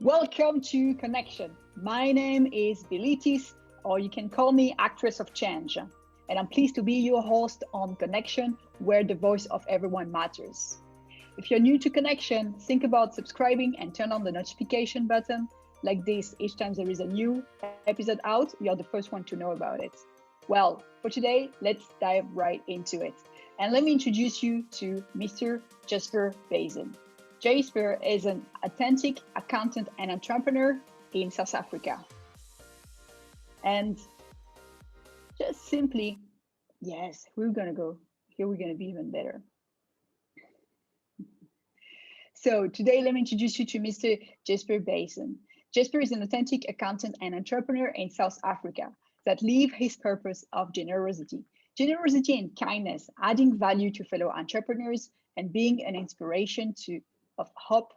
Welcome to Connexion. My name is Bilitis, or you can call me Actress of Change. And I'm pleased to be your host on Connexion, where the voice of everyone matters. If you're new to Connexion, think about subscribing and turn on the notification button. Like this, each time there is a new episode out, you're the first one to know about it. Well, for today, let's dive right into it. And let me introduce you to Mr. Jasper BASSON. Jasper is an authentic accountant and entrepreneur in South Africa. And just simply, yes, we're gonna go. Here we're gonna be even better. So today, let me introduce you to Mr. Jasper BASSON. Jasper is an authentic accountant and entrepreneur in South Africa that lives his purpose of generosity. Generosity and kindness, adding value to fellow entrepreneurs and being an inspiration of hope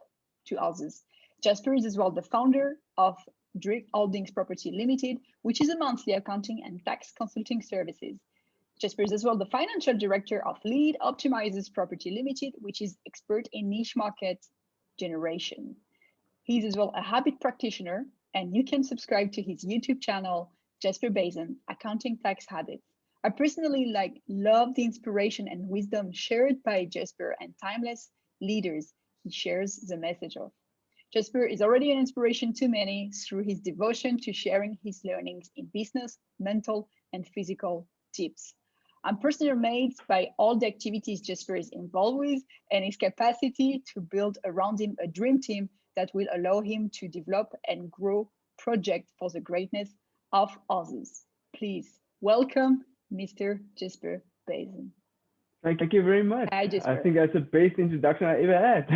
to others. Jasper is as well the founder of Drake Holdings Property Limited, which is a monthly accounting and tax consulting services. Jasper is as well the financial director of Lead Optimizers Property Limited, which is expert in niche market generation. He's as well a habit practitioner, and you can subscribe to his YouTube channel, Jasper BASSON, Accounting Tax Habits. I personally love the inspiration and wisdom shared by Jasper and timeless leaders he shares the message of. Jasper is already an inspiration to many through his devotion to sharing his learnings in business, mental, and physical tips. I'm personally amazed by all the activities Jasper is involved with and his capacity to build around him a dream team that will allow him to develop and grow projects for the greatness of others. Please welcome Mr. Jasper BASSON. Thank you very much. Hi, Jasper. I think that's the best introduction I ever had.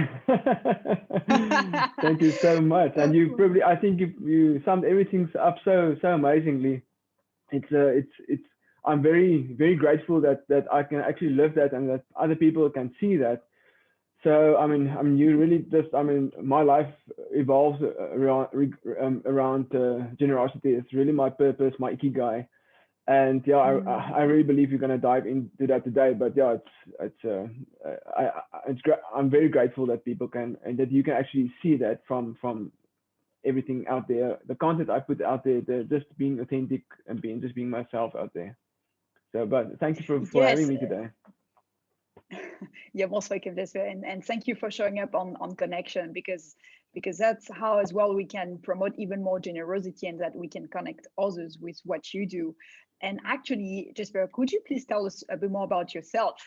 Thank you so much. And I think you summed everything up so amazingly. I'm very grateful that I can actually live that and that other people can see that. So you really my life evolves around generosity. It's really my purpose, my ikigai. And yeah, I really believe you're going to dive into that today. But yeah, I'm very grateful that people can, and that you can actually see that from everything out there, the content I put out there, just being authentic and just being myself out there. So, but thank you for having me today. You're most welcome, Jasper, and thank you for showing up on Connexion, because that's how as well we can promote even more generosity and that we can connect others with what you do. And actually, Jasper, could you please tell us a bit more about yourself?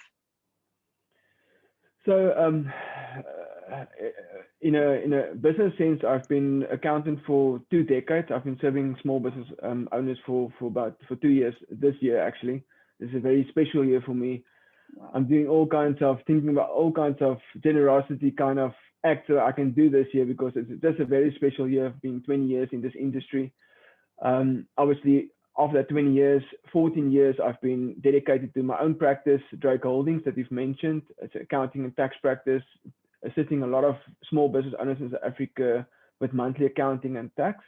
So in a business sense, I've been accountant for 2 decades. I've been serving small business owners for 2 years. This year, actually, this is a very special year for me. Wow. I'm doing thinking about all kinds of generosity kind of acts that I can do this year, because it's just a very special year of being 20 years in this industry. Obviously, after that 20 years, 14 years, I've been dedicated to my own practice, Drake Holdings, that you've mentioned. It's accounting and tax practice, assisting a lot of small business owners in South Africa with monthly accounting and tax.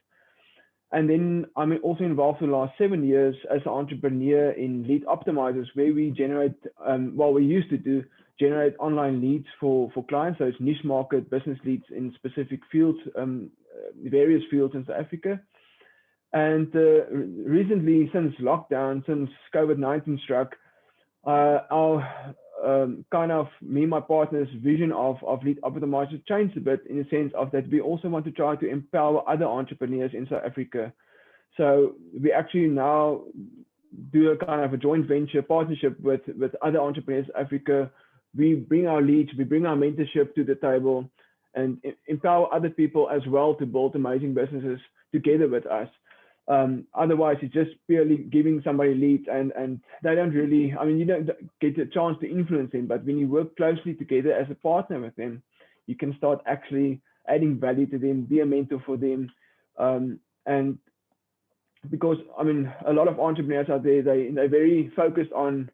And then I'm also involved for the last 7 years as an entrepreneur in Lead Optimizers, where we generate, we used to generate online leads for clients. So it's niche market business leads in specific fields, various fields in South Africa. And recently, since lockdown, since COVID-19 struck, our me and my partner's vision of Lead Optimizers changed a bit, in the sense of that we also want to try to empower other entrepreneurs in South Africa. So we actually now do a kind of a joint venture partnership with other entrepreneurs in Africa. We bring our leads, we bring our mentorship to the table, and empower other people as well to build amazing businesses together with us. Otherwise, it's just purely giving somebody leads, and they don't really, you don't get a chance to influence them. But when you work closely together as a partner with them, you can start actually adding value to them, be a mentor for them. And because a lot of entrepreneurs out there, they're very focused on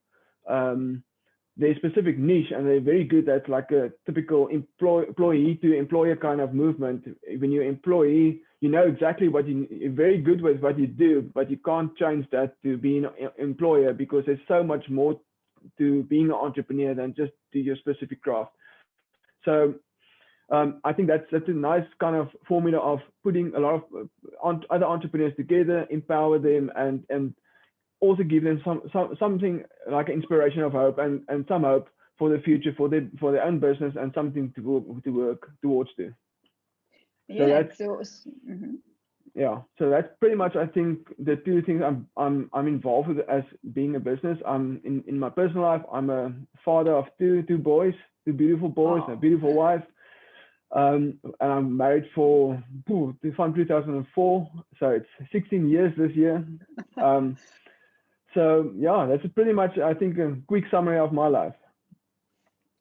their specific niche, and they're very good at like a typical employee to employer kind of movement. When you're an employee, you know exactly you're very good with what you do, but you can't change that to being an employer, because there's so much more to being an entrepreneur than just do your specific craft. So I think that's a nice kind of formula of putting a lot of other entrepreneurs together, empower them, and also give them something like an inspiration of hope and some hope for the future for their own business and something to work towards to. Yeah. Yeah, so that's pretty much, I think, the two things I'm involved with as being a business. I'm in my personal life, I'm a father of two boys, two beautiful boys, and a beautiful wife. And I'm married from 2004, so it's 16 years this year. So yeah, that's pretty much, I think, a quick summary of my life.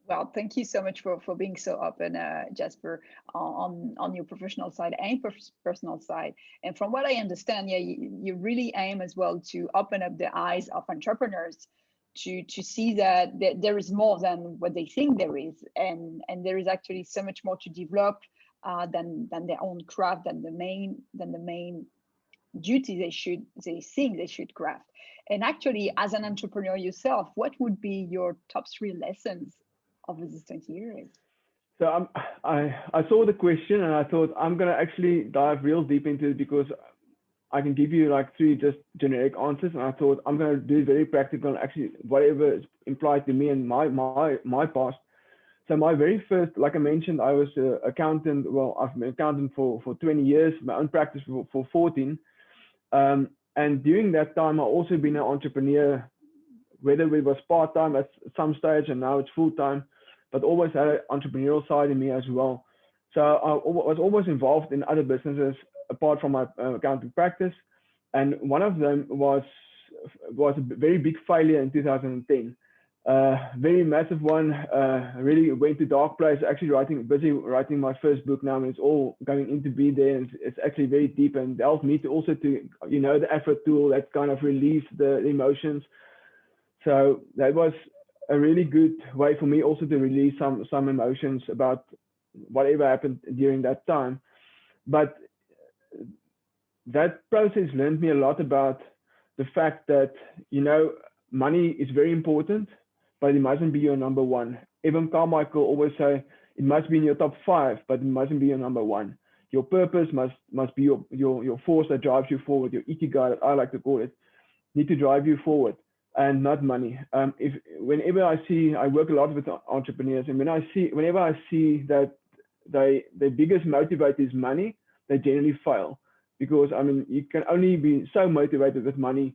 Well, thank you so much for being so open, Jasper, on your professional side and personal side. And from what I understand, yeah, you really aim as well to open up the eyes of entrepreneurs to see that there is more than what they think there is, and there is actually so much more to develop than their own craft, than the main duty they think they should craft. And actually, as an entrepreneur yourself, what would be your top 3 lessons over these 20 years? So I saw the question and I thought I'm gonna actually dive real deep into it, because I can give you like 3 just generic answers, and I thought I'm gonna do it very practical and actually whatever is implied to me and my past. So my very first, like I mentioned, I was an accountant. Well, I've been an accountant for 20 years, my own practice for 14. And during that time, I've also been an entrepreneur, whether it was part-time at some stage and now it's full-time, but always had an entrepreneurial side in me as well. So I was always involved in other businesses apart from my accounting practice. And one of them was a very big failure in 2010. Very massive one, really went to dark place, actually busy writing my first book now, and it's all going into be there, and it's actually very deep and helped me to also to, the effort tool that kind of relieves the emotions. So that was a really good way for me also to release some emotions about whatever happened during that time. But that process learned me a lot about the fact that, money is very important, but it mustn't be your number one. Evan Carmichael always say it must be in your top 5, but it mustn't be your number one. Your purpose must be your force that drives you forward, your ikigai, that I like to call it, need to drive you forward, and not money. Whenever I work a lot with entrepreneurs, and whenever I see that their biggest motivator is money, they generally fail, because you can only be so motivated with money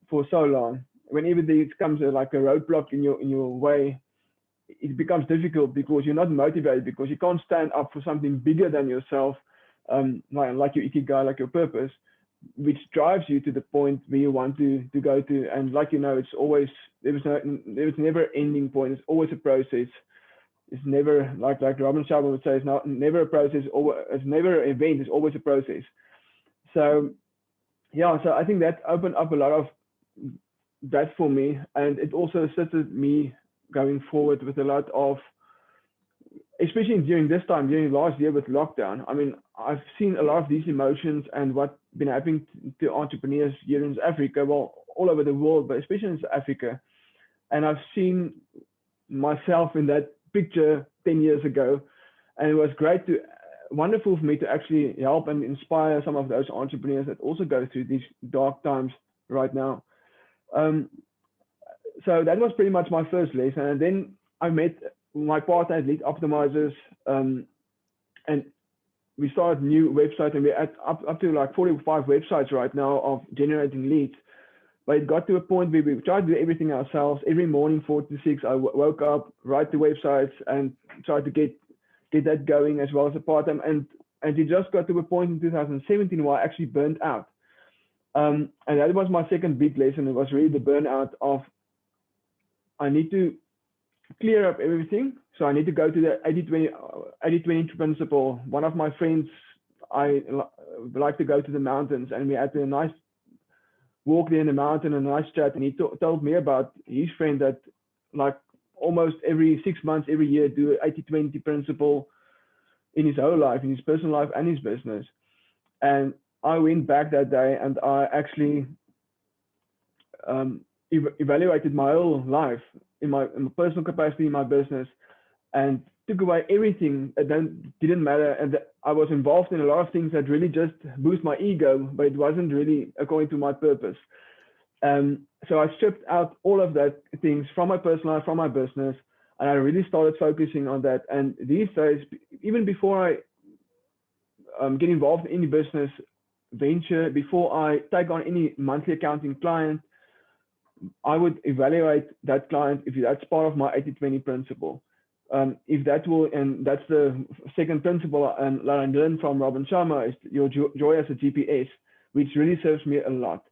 for so long. Whenever there comes like a roadblock in your way, it becomes difficult because you're not motivated, because you can't stand up for something bigger than yourself, like your ikigai, like your purpose, which drives you to the point where you want to go to. And like it's always, there's never an ending point. It's always a process. It's never like Robin Sharma would say, it's never a process, or it's never an event. It's always a process. So yeah, so I think that opened up a lot of that for me, and it also assisted me going forward with a lot of, especially during this time, during last year with lockdown. I've seen a lot of these emotions and what's been happening to entrepreneurs here in Africa, well, all over the world, but especially in South Africa. And I've seen myself in that picture 10 years ago, and it was wonderful for me to actually help and inspire some of those entrepreneurs that also go through these dark times right now. So that was pretty much my first lesson. And then I met my partner at Lead Optimizers, and we started a new website, and we're at up to like 45 websites right now of generating leads. But it got to a point where we tried to do everything ourselves. Every morning, 4 to 6, I woke up, write the websites, and tried to get that going as well as a part-time. And it just got to a point in 2017 where I actually burnt out. And that was my second big lesson. It was really the burnout of, I need to clear up everything. So I need to go to the 80-20 principle. One of my friends, I like to go to the mountains, and we had a nice walk there in the mountain, a nice chat. And he told me about his friend that like almost every 6 months, every year, do an 80-20 principle in his whole life, in his personal life and his business. And I went back that day, and I actually evaluated my whole life in my personal capacity, in my business, and took away everything. It didn't matter, and I was involved in a lot of things that really just boost my ego, but it wasn't really according to my purpose. So I stripped out all of that things from my personal life, from my business, and I really started focusing on that. And these days, even before I get involved in any business venture, before I take on any monthly accounting client, I would evaluate that client if that's part of my 80-20 principle. If that will, and that's the second principle that I learned from Robin Sharma, is your joy as a GPS, which really serves me a lot.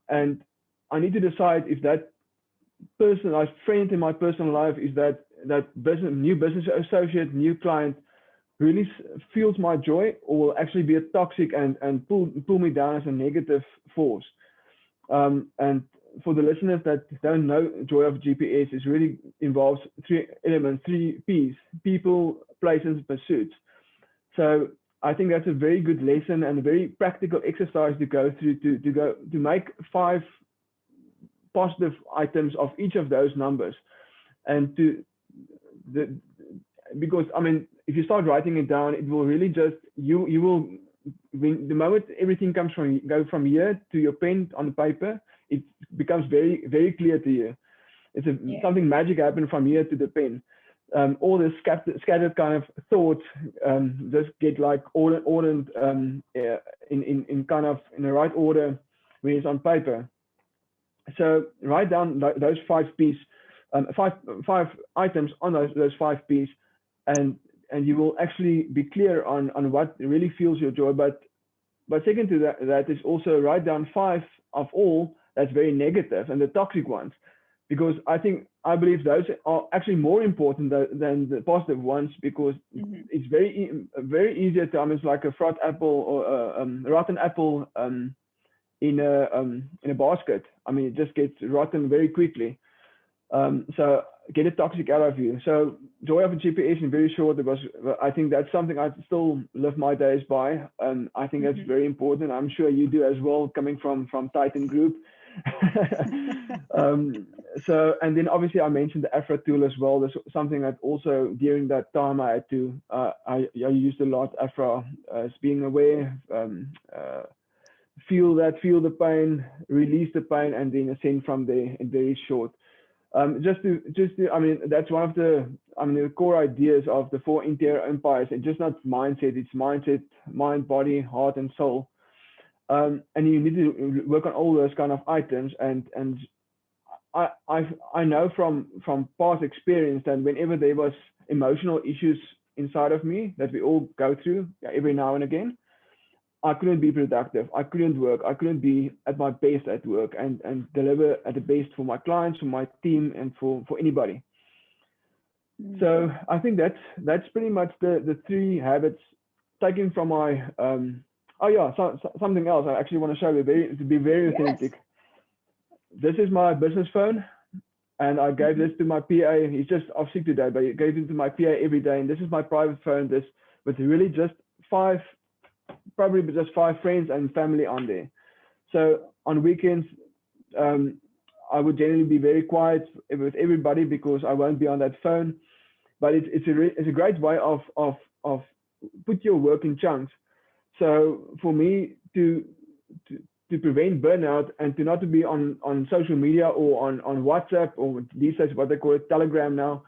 And I need to decide if that person, my friend in my personal life, is that new business associate, new client, really fuels my joy, or will actually be a toxic and pull me down as a negative force. And for the listeners that don't know, joy of GPS is really involves 3 elements, 3 P's: people, places, pursuits. So I think that's a very good lesson and a very practical exercise to go through to make 5 positive items of each of those numbers, and because I mean, if you start writing it down, it will really just you will, when the moment everything comes from here to your pen on the paper, it becomes very, very clear to you. It's something magic happened from here to the pen. All the scattered kind of thoughts just get like ordered in kind of in the right order when it's on paper. So write down those 5 P's, 5 items on those 5 P's, and you will actually be clear on what really fuels your joy. But second to that is also write down 5 of all that's very negative and the toxic ones, because I believe those are actually more important than the positive ones, because it's very easy at times, like a fruit apple or a rotten apple in a basket. I mean, it just gets rotten very quickly. So get the toxic out of you. So joy of a GPS, in very short, I think that's something I still live my days by. I think that's very important. I'm sure you do as well, coming from Titan Group. So, and then obviously I mentioned the Afro tool as well. There's something that also during that time I had to, I used a lot Afro as being aware, feel the pain, release the pain, and then ascend from there in very short. Just to, I mean, that's one of the core ideas of the 4 interior empires. It's just not mindset, it's mindset, mind, body, heart, and soul. And you need to work on all those kind of items. And I know from past experience that whenever there was emotional issues inside of me that we all go through every now and again, I couldn't be productive. I couldn't work. I couldn't be at my best at work and deliver at the best for my clients, for my team, and for anybody. So I think that's pretty much the 3 habits taken from my something else I actually want to show you, to be very authentic. This is my business phone, and I gave this to my PA. He's just off sick today, but he gave it to my PA every day. And this is my private phone. This with really just 5 friends and family on there. So on weekends, I would generally be very quiet with everybody because I won't be on that phone. But it's a great way of put your work in chunks. So for me to prevent burnout and to not to be on social media or on WhatsApp, or these days what they call it Telegram now,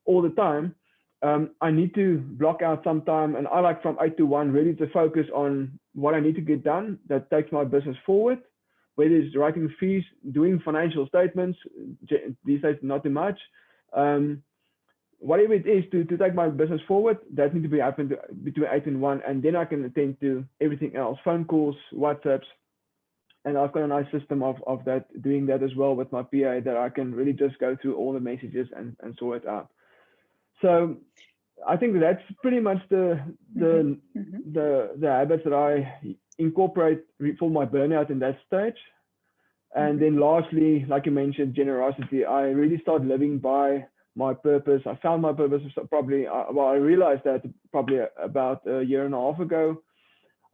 all the time, I need to block out some time, and I like from 8 to 1 really to focus on what I need to get done that takes my business forward, whether it's writing fees, doing financial statements, these days not too much, whatever it is to take my business forward, that needs to be happened between 8 and 1, and then I can attend to everything else, phone calls, WhatsApps, and I've got a nice system of that, doing that as well with my PA, that I can really just go through all the messages and sort it out. So I think that's pretty much the habits that I incorporate for my burnout in that stage. And then lastly, like you mentioned, generosity. I really started living by my purpose. I found my purpose probably, I realized that probably about a year and a half ago.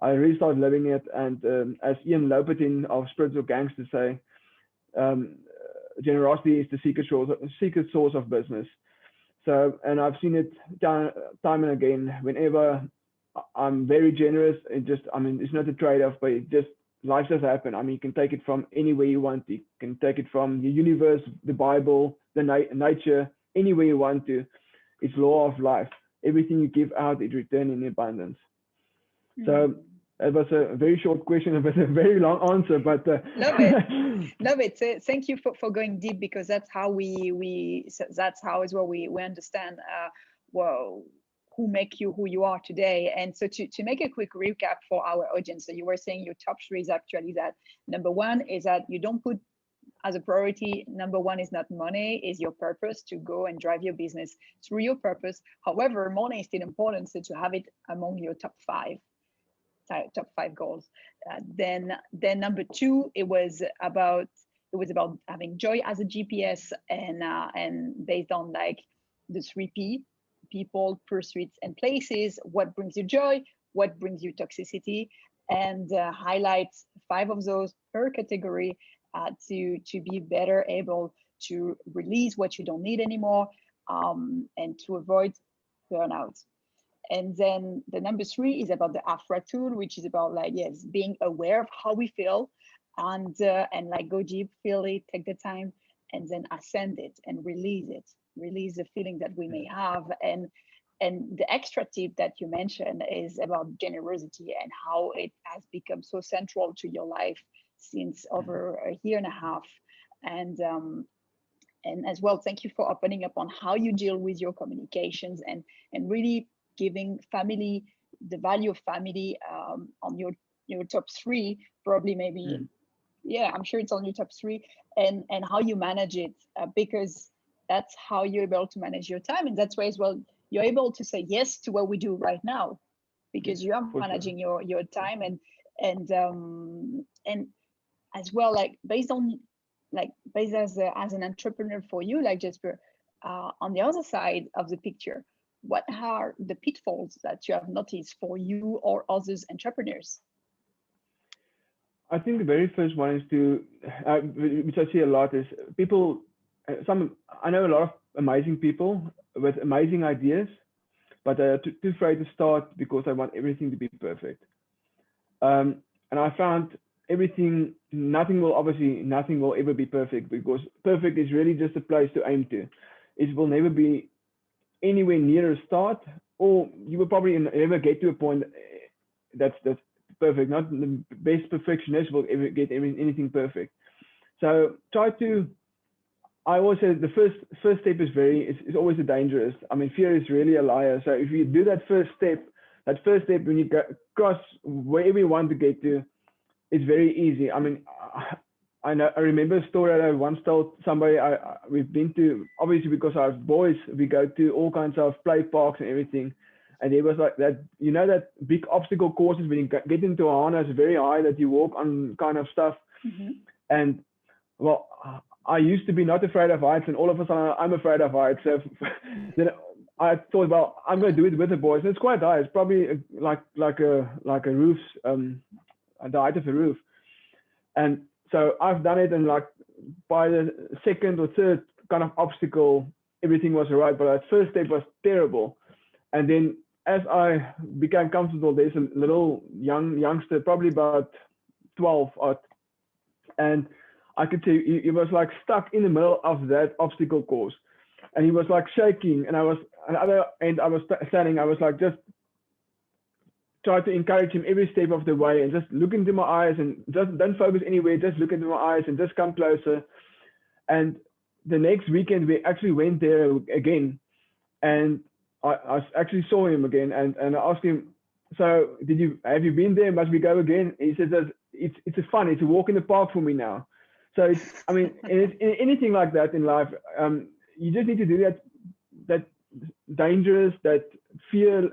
I really started living it. And as Ian Lopatin of Spiritual Gangsters say, generosity is the secret source of business. So, and I've seen it time and again. Whenever I'm very generous, I mean, it's not a trade-off, but it just, life does happen. I mean, you can take it from anywhere you want. You can take it from the universe, the Bible, the nature, anywhere you want to. It's law of life. Everything you give out, it returns in abundance. So it was a very short question, but a very long answer. But love it, love it. So thank you for going deep, because that's how that's how as well we understand well, who make you who you are today. And so to make a quick recap for our audience, so you were saying your top 3 is actually that number 1 is that you don't put as a priority, number 1 is not money, is your purpose, to go and drive your business through your purpose. However, money is still important, so to have it among your top 5 goals. Then number 2, it was about having joy as a GPS, and based on like the 3P: people, pursuits, and places. What brings you joy? What brings you toxicity? And highlight 5 of those per category to be better able to release what you don't need anymore, and to avoid burnout. And then the number 3 is about the AFRA tool, which is about like, yes, being aware of how we feel, and like go deep, feel it, take the time, and then ascend it and release it. Release the feeling that we may have. And the extra tip that you mentioned is about generosity, and how it has become so central to your life since over a year and a half. And as well, thank you for opening up on how you deal with your communications, and really giving family, the value of family, on your top 3, probably, maybe. Yeah, I'm sure it's on your top 3, and how you manage it, because that's how you're able to manage your time. And that's why as well, you're able to say yes to what we do right now, because you are managing your time, and as well, like based as an entrepreneur for you, like Jasper, on the other side of the picture, what are the pitfalls that you have noticed for you or others entrepreneurs? I think the very first one is which I see a lot, is people. I know a lot of amazing people with amazing ideas, but they're too afraid to start because they want everything to be perfect. And I found nothing will ever be perfect, because perfect is really just a place to aim to. It will never be anywhere near a start, or you will probably never get to a point that's perfect. Not the best perfectionist will ever get anything perfect. So I always say the first step is always the dangerous. I mean, fear is really a liar. So if you do that first step when you cross wherever you want to get to, it's very easy. I mean, I remember a story that I once told somebody. We've been to, obviously because I have boys, we go to all kinds of play parks and everything. And it was like that, that big obstacle courses when you get into a harness very high that you walk on kind of stuff. And well, I used to be not afraid of heights, and all of a sudden I'm afraid of heights. So then I thought, well, I'm going to do it with the boys. And it's quite high. It's probably like a roof, the height of a roof. And so I've done it, and like by the second or third kind of obstacle, everything was all right. But that first step was terrible. And then as I became comfortable, there's a little youngster, probably about 12 odd, and I could see he was like stuck in the middle of that obstacle course, and he was like shaking. And I was on the other end, I was standing. I was like just try to encourage him every step of the way, and just look into my eyes, and just don't focus anywhere. Just look into my eyes and just come closer. And the next weekend we actually went there again, and I actually saw him again, and I asked him, so have you been there? Must we go again? He said that it's a fun. It's a walk in the park for me now. So I mean, anything like that in life, you just need to do that dangerous, that fear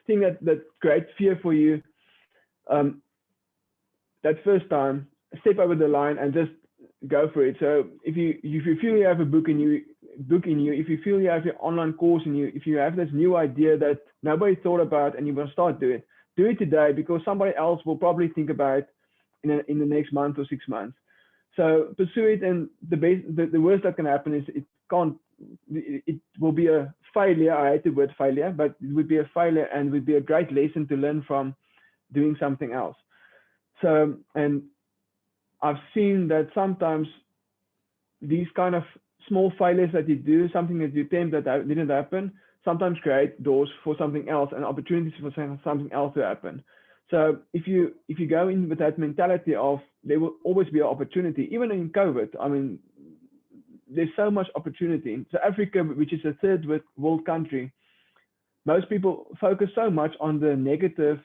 thing that creates fear for you. That first time, step over the line and just go for it. So if you feel you have a book in you, if you feel you have your online course in you, if you have this new idea that nobody thought about and you want to start do it today, because somebody else will probably think about it in the next month or 6 months. So pursue it, and the worst that can happen is it will be a failure. I hate the word failure, but it would be a failure and would be a great lesson to learn from doing something else. So, and I've seen that sometimes these kind of small failures that you do, something that you attempt that didn't happen, sometimes create doors for something else and opportunities for something else to happen. So if you go in with that mentality of there will always be an opportunity, even in COVID, I mean, there's so much opportunity. So Africa, which is a third world country, most people focus so much on the negative,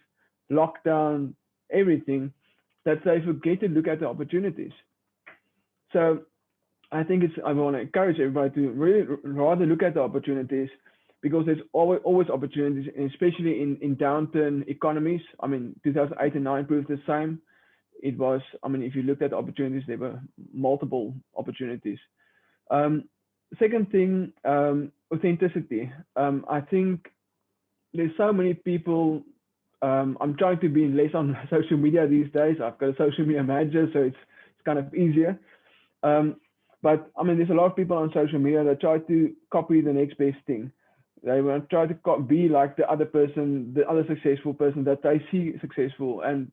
lockdown, everything, that they forget to look at the opportunities. So I think I want to encourage everybody to really rather look at the opportunities, because there's always opportunities, especially in downturn economies. I mean, 2008 and 9 proved the same. It was, I mean, if you looked at the opportunities, there were multiple opportunities. Second thing, authenticity. I think there's so many people. I'm trying to be less on social media these days. I've got a social media manager, so it's kind of easier. But I mean, there's a lot of people on social media that try to copy the next best thing. They want to try to be like the other person, the other successful person that they see successful. And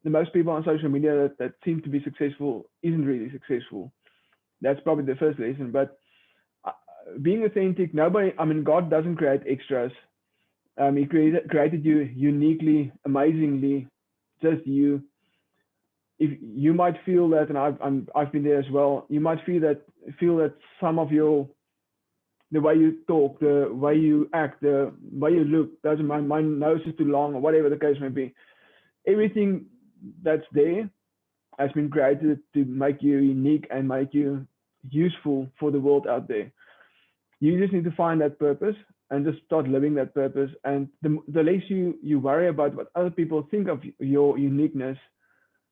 the most people on social media that seem to be successful isn't really successful. That's probably the first lesson. But being authentic, I mean, God doesn't create extras. He created you uniquely, amazingly, just you. If you might feel that, and I've been there as well, you might feel that some of the way you talk, the way you act, the way you look, doesn't mind, my nose is too long, or whatever the case may be. Everything that's there has been created to make you unique and make you useful for the world out there. You just need to find that purpose and just start living that purpose. And the less you worry about what other people think of your uniqueness,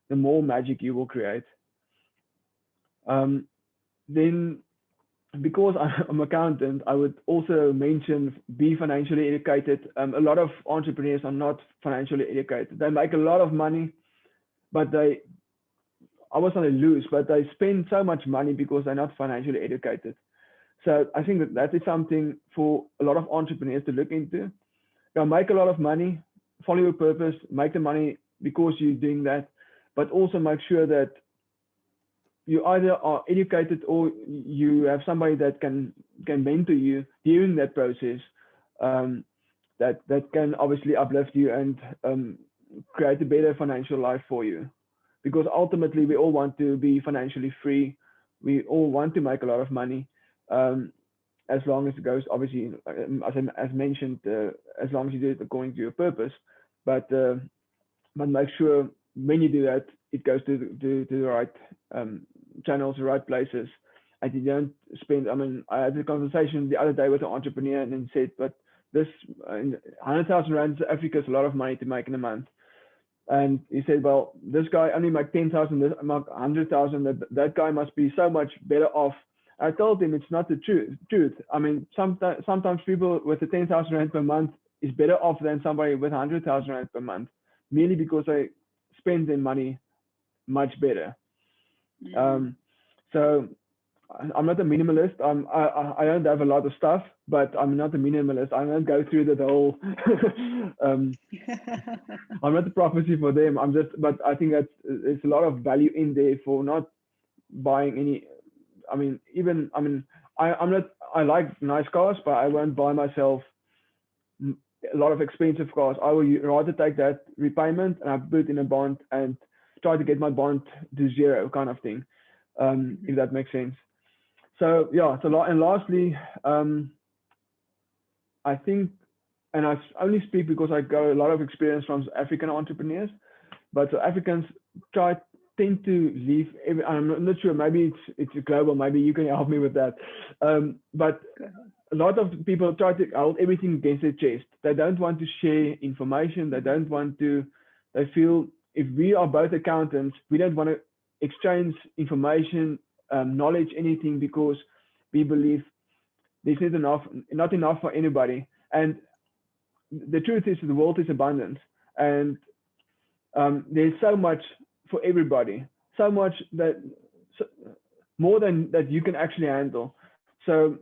the more magic you will create. Then, because I'm an accountant, I would also mention be financially educated. A lot of entrepreneurs are not financially educated. They make a lot of money, but I was on a lose, but they spend so much money because they're not financially educated. So I think that is something for a lot of entrepreneurs to look into. Now, make a lot of money, follow your purpose, make the money because you're doing that, but also make sure that you either are educated or you have somebody that can mentor you during that process, that can obviously uplift you and create a better financial life for you. Because ultimately, we all want to be financially free. We all want to make a lot of money, as long as it goes, obviously, as mentioned, as long as you do it according to your purpose. But make sure when you do that, it goes to the right channels, the right places, and you don't spend. I mean, I had a conversation the other day with an entrepreneur and then said, but this 100,000 rand to Africa is a lot of money to make in a month. And he said, well, this guy only make 10,000, this make 100,000. That guy must be so much better off. I told him it's not the truth. I mean, sometimes people with the 10,000 rand per month is better off than somebody with 100,000 rand per month, merely because they spend their money much better. So I'm not a minimalist. I don't have a lot of stuff, but I'm not a minimalist. I don't go through the whole. I'm not a prophecy for them. But I think that there's a lot of value in there for not buying any. I like nice cars, but I won't buy myself a lot of expensive cars. I will rather take that repayment and I put it in a bond and try to get my bond to zero, kind of thing, if that makes sense. So yeah, and lastly, I think, and I only speak because I got a lot of experience from African entrepreneurs, but Africans tend to leave. I'm not sure. Maybe it's global. Maybe you can help me with that. But a lot of people try to hold everything against their chest. They don't want to share information. They don't want to. They feel if we are both accountants, we don't want to exchange information, knowledge, anything, because we believe there's not enough for anybody. And the truth is, the world is abundant, and there's so much for everybody, so much more than that you can actually handle. So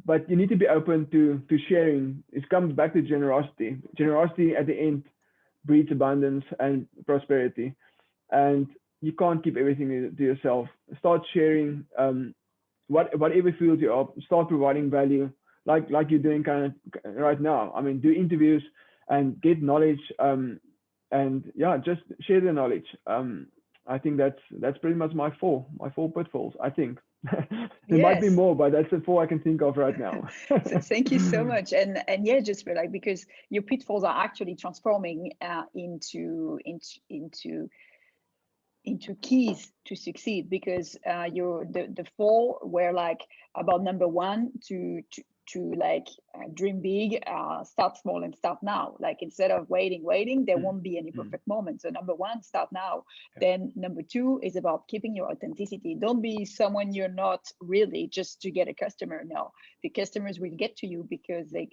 but you need to be open to sharing. It comes back to generosity. Generosity at the end breeds abundance and prosperity, and you can't keep everything to yourself. Start sharing whatever field you're up. Start providing value, like you're doing kind of right now. I mean, do interviews and get knowledge, and yeah, just share the knowledge. I think that's pretty much my four pitfalls, I think. There might be Yes. more, but that's the four I can think of right now. So thank you so much. And yeah, just like, because your pitfalls are actually transforming into keys to succeed, because the four were like about number one, to like dream big, start small and start now. Like, instead of waiting, there won't be any perfect moment. So number one, start now. Yeah. Then number two is about keeping your authenticity. Don't be someone you're not really just to get a customer. No, the customers will get to you because they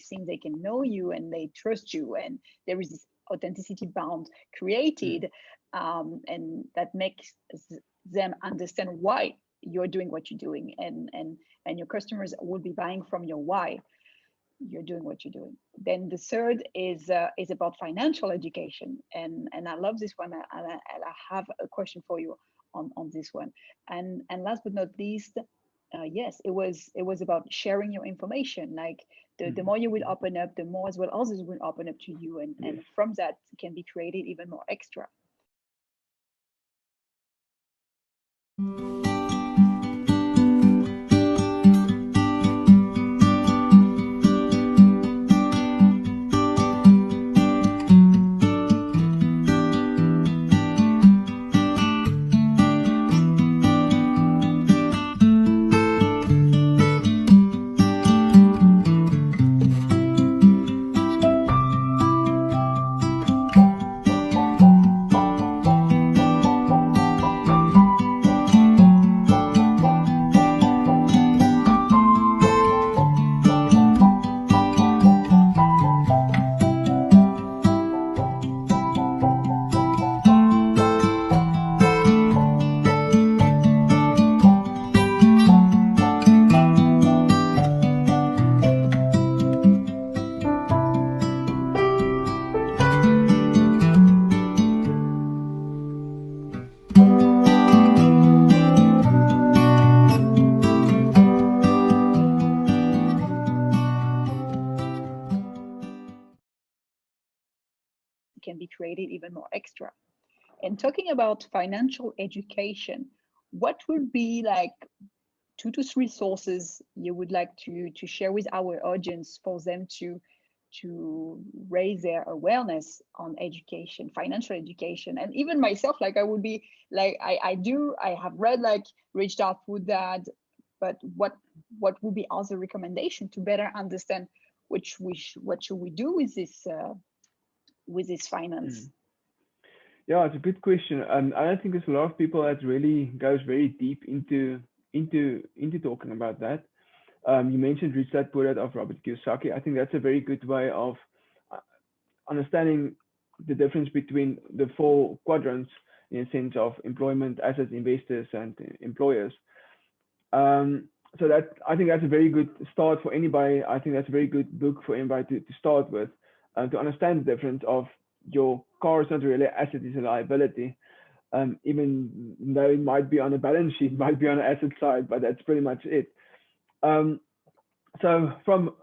think they can know you and they trust you, and there is this authenticity bound created, and that makes them understand why you're doing what you're doing, and your customers will be buying from your why you're doing what you're doing. Then the third is about financial education, and I love this one. I have a question for you on this one. And last but not least, yes, it was about sharing your information. Like, the more you will open up, the more as well others will open up to you, and from that can be created even more extra. Can be created even more extra. And talking about financial education, what would be like 2 to 3 sources you would like to share with our audience for them to raise their awareness on education, financial education? And even myself, like, I would be like, I have read like Rich Dad Poor Dad, but what would be other recommendation to better understand what should we do with this finance? Yeah, it's a good question. I don't think there's a lot of people that really goes very deep into talking about that. You mentioned Rich Dad Poor Dad of Robert Kiyosaki. I think that's a very good way of understanding the difference between the 4 quadrants in a sense of employment, assets, investors, and employers. So that, I think that's a very good start for anybody. I think that's a very good book for anybody to start with, to understand the difference of your car is not really an asset, it's a liability. Even though it might be on a balance sheet, might be on an asset side, but that's pretty much it. So from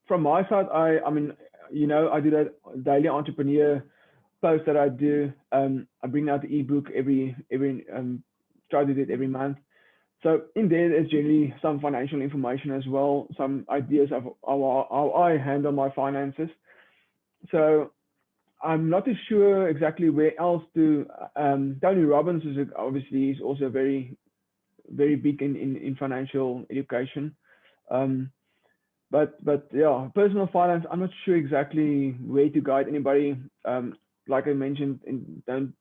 my side, I mean, you know, I do that daily entrepreneur post that I do. I bring out the ebook every try to do it every month. So in there, there's generally some financial information as well, some ideas of how I handle my finances. So I'm not too sure exactly where else to. Tony Robbins is obviously is also very big in financial education. But yeah, personal finance, I'm not sure exactly where to guide anybody. Like I mentioned, don't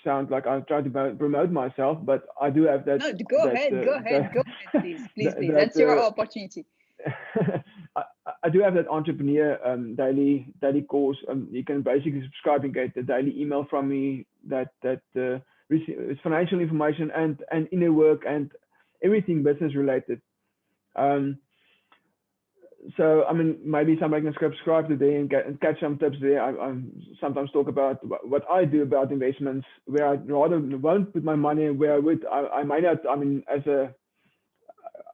sound like I try to promote myself, but I do have that. No, go ahead, please, that's your opportunity. I do have that entrepreneur daily course. You can basically subscribe and get the daily email from me that it's financial information and inner work and everything business related. so I mean, maybe somebody can subscribe today and catch some tips there. I sometimes talk about what I do about investments, where I rather won't put my money where I would. I might not. I mean, as a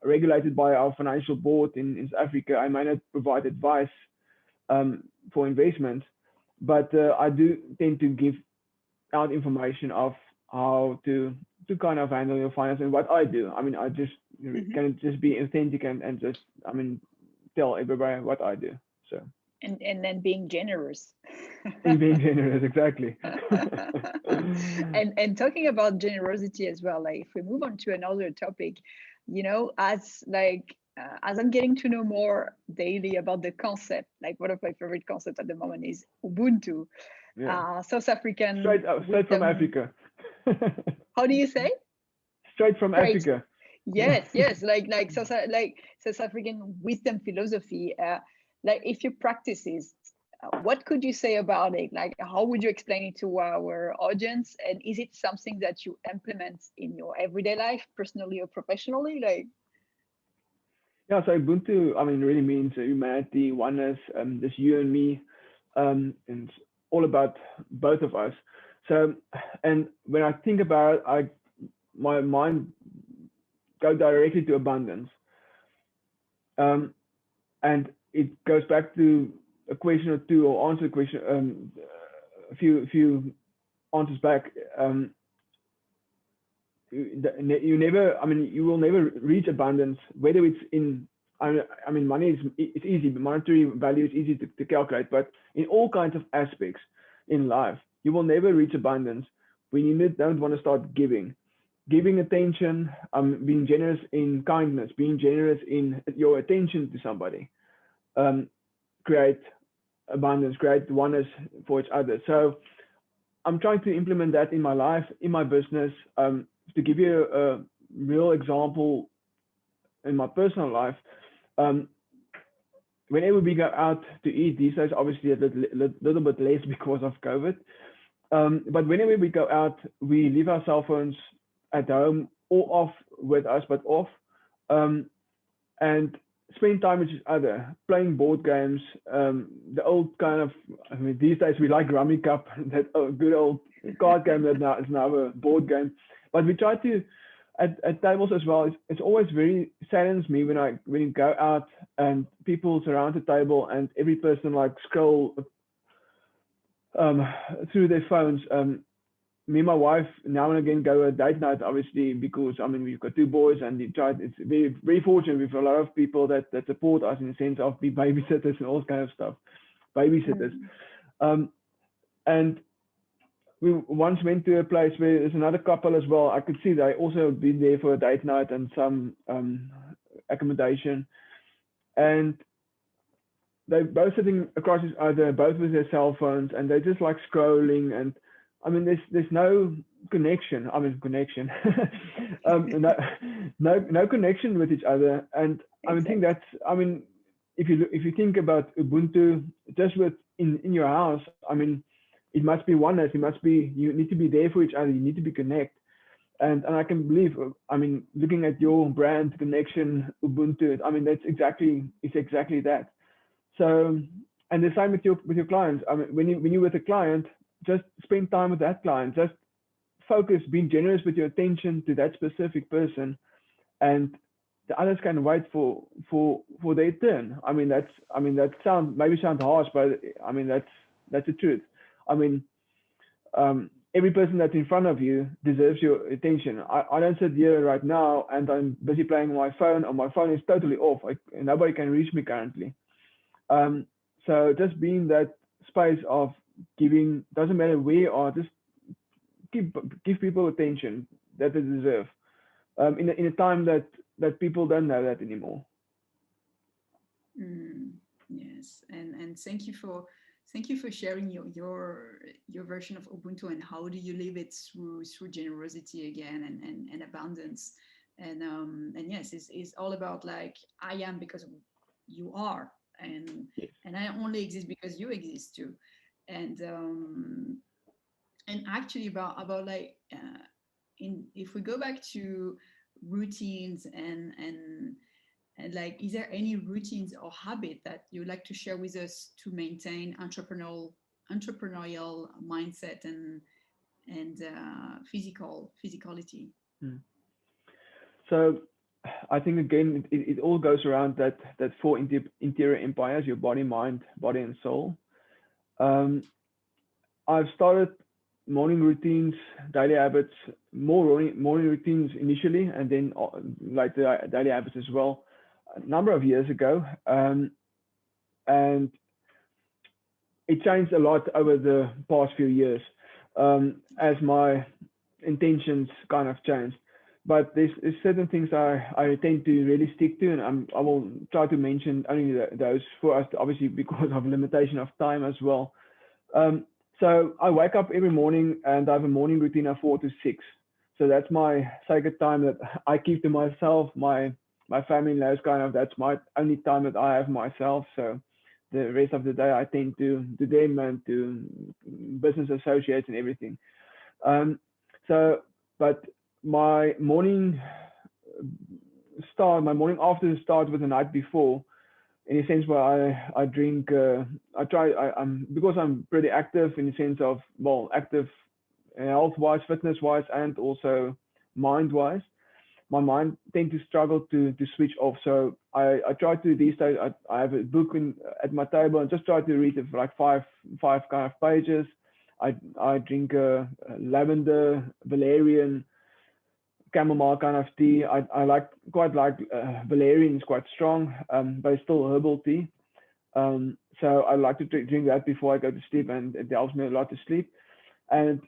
regulated by our financial board in South Africa, I might not provide advice for investments, but I do tend to give out information of how to kind of handle your finance and what I do. I mean, I just can just be authentic and just, I mean, tell everybody what I do. So. And then being generous. And being generous, exactly. and talking about generosity as well, like if we move on to another topic, you know, as I'm getting to know more daily about the concept, like one of my favorite concepts at the moment is Ubuntu. Yeah. South African. Straight from Africa. How do you say? Straight from Africa. Yes, yes, like South African wisdom philosophy. Like if you practice this, what could you say about it? Like how would you explain it to our audience? And is it something that you implement in your everyday life, personally or professionally? Like, yeah, so Ubuntu, I mean, really means humanity, oneness, this you and me, and it's all about both of us. So, and when I think about it, my mind go directly to abundance. And it goes back to a question or two, or answer a question, a few answers back. You never, I mean, you will never reach abundance, whether it's in, I mean, money is it's easy, monetary value is easy to calculate, but in all kinds of aspects in life, you will never reach abundance when you don't want to start giving attention, being generous in kindness, being generous in your attention to somebody, create abundance, create oneness for each other. So I'm trying to implement that in my life, in my business. To give you a real example in my personal life, whenever we go out to eat these days, obviously a little bit less because of COVID, but whenever we go out, we leave our cell phones at home or off with us, but off, and spend time with each other, playing board games, the old kind of, I mean, these days we like Rummy Cup, that good old card game that now is now a board game. But we try to, at tables as well, it's always very saddens me when you go out and people surround the table and every person like scroll through their phones. Me and my wife now and again go a date night, obviously, because I mean we've got two boys and it's very, very fortunate with a lot of people that support us in the sense of be babysitters and all kind of stuff, babysitters. And we once went to a place where there's another couple as well. I could see they also been there for a date night and some accommodation, and they're both sitting across each other, both with their cell phones, and they're just like scrolling. And I mean, there's no connection. I mean, connection, no connection with each other. And I mean, think that's. I mean, if you think about Ubuntu, just with in your house, I mean, it must be oneness. It must be, you need to be there for each other. You need to be connected. And I can believe, I mean, looking at your brand, Connexion, Ubuntu, I mean, it's exactly that. So, and the same with your clients. I mean, when you're with a client, just spend time with that client. Just focus, being generous with your attention to that specific person, and the others can wait for their turn. I mean, that sounds harsh, but I mean that's the truth. I mean, every person that's in front of you deserves your attention. I don't sit here right now and I'm busy playing on my phone, or my phone is totally off. Nobody can reach me currently. So just being that space of giving, doesn't matter where you are, just give people attention that they deserve. In a time that people don't know that anymore. Yes, and thank you for sharing your version of Ubuntu, and how do you live it through generosity again and abundance. And yes, it's all about like, I am because you are, and I only exist because you exist too. And actually about like if we go back to routines and And like, is there any routines or habit that you would like to share with us to maintain entrepreneurial mindset and physicality? So I think again it all goes around that four interior empires: your body, mind, body, and soul. I've started morning routines, daily habits, more morning routines initially, and then like the daily habits as well, a number of years ago, and it changed a lot over the past few years as my intentions kind of changed. But there's certain things I tend to really stick to, and I will try to mention only those for us, obviously because of limitation of time as well. So I wake up every morning and I have a morning routine of 4 to 6. So that's my sacred time that I keep to myself. My family knows kind of that's my only time that I have myself. So the rest of the day I tend to them and to business associates and everything. But my morning after starts with the night before, in a sense where I drink, I'm because I'm pretty active in the sense of, well, active health-wise, fitness-wise, and also mind-wise. My mind tends to struggle to switch off. So I try to these days, I have a book at my table and just try to read it for like five kind of pages. I drink lavender, valerian, chamomile kind of tea. I quite like valerian is quite strong, but it's still herbal tea. So I like to drink that before I go to sleep, and it helps me a lot to sleep. And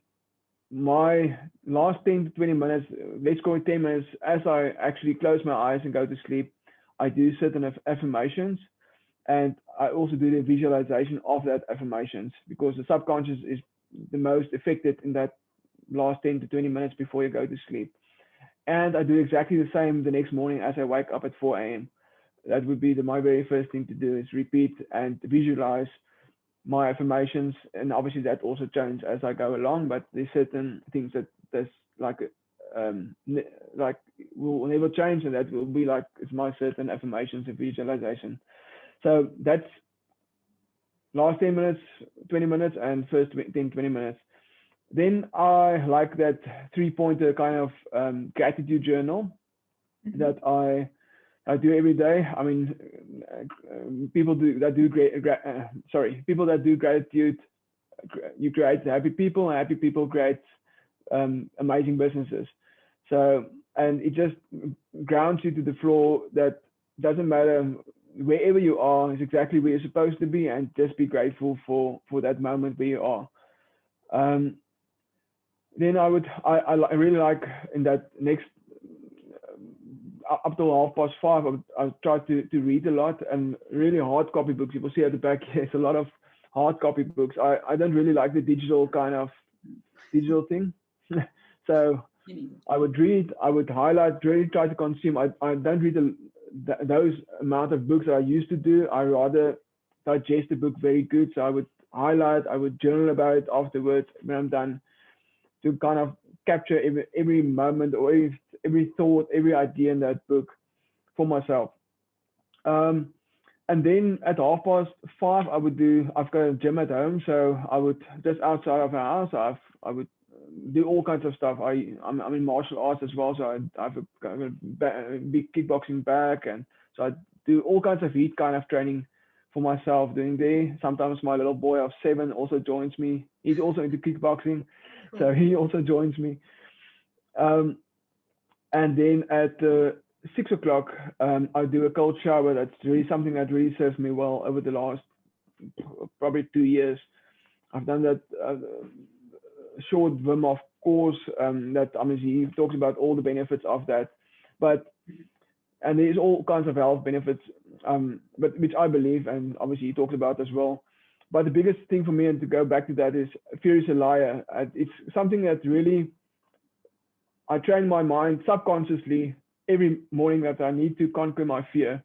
my last 10 to 20 minutes, let's go 10 minutes, as I actually close my eyes and go to sleep, I do certain affirmations, and I also do the visualization of that affirmations, because the subconscious is the most affected in that last 10 to 20 minutes before you go to sleep. And I do exactly the same the next morning as I wake up at 4 a.m. That would be my very first thing to do, is repeat and visualize my affirmations. And obviously that also changes as I go along, but there's certain things that there's like will never change, and that will be like it's my certain affirmations and visualization. So that's last 10 minutes, 20 minutes, and first 10, 20 minutes. Then I like that 3-pointer kind of gratitude journal that I do every day. I mean, people that do gratitude, you create happy people, and happy people create amazing businesses. So, and it just grounds you to the floor that doesn't matter wherever you are, is exactly where you're supposed to be, and just be grateful for that moment where you are. Then I really like in that next up till 5:30, I try to read a lot, and really hard copy books. You will see at the back, there's a lot of hard copy books. I don't really like the digital thing. So I would read, I would highlight, really try to consume. I don't read those amount of books that I used to do. I rather digest the book very good. So I would highlight, I would journal about it afterwards when I'm done, to kind of capture every moment or every thought, every idea in that book for myself. And then at 5:30, I've got a gym at home, so I would just outside of our house, I would do all kinds of stuff. I'm in martial arts as well, so I have a big kickboxing bag, and so I do all kinds of heat kind of training for myself doing there. Sometimes my little boy of 7 also joins me. He's also into kickboxing, so he also joins me. And then at 6 o'clock, I do a cold shower. That's really something that really serves me well over the last probably 2 years. I've done that short Wim Hof course that he talks about all the benefits of that, and there's all kinds of health benefits, but which I believe, and obviously he talks about as well. But the biggest thing for me, and to go back to that, is fear is a liar. It's something that really, I train my mind subconsciously every morning that I need to conquer my fear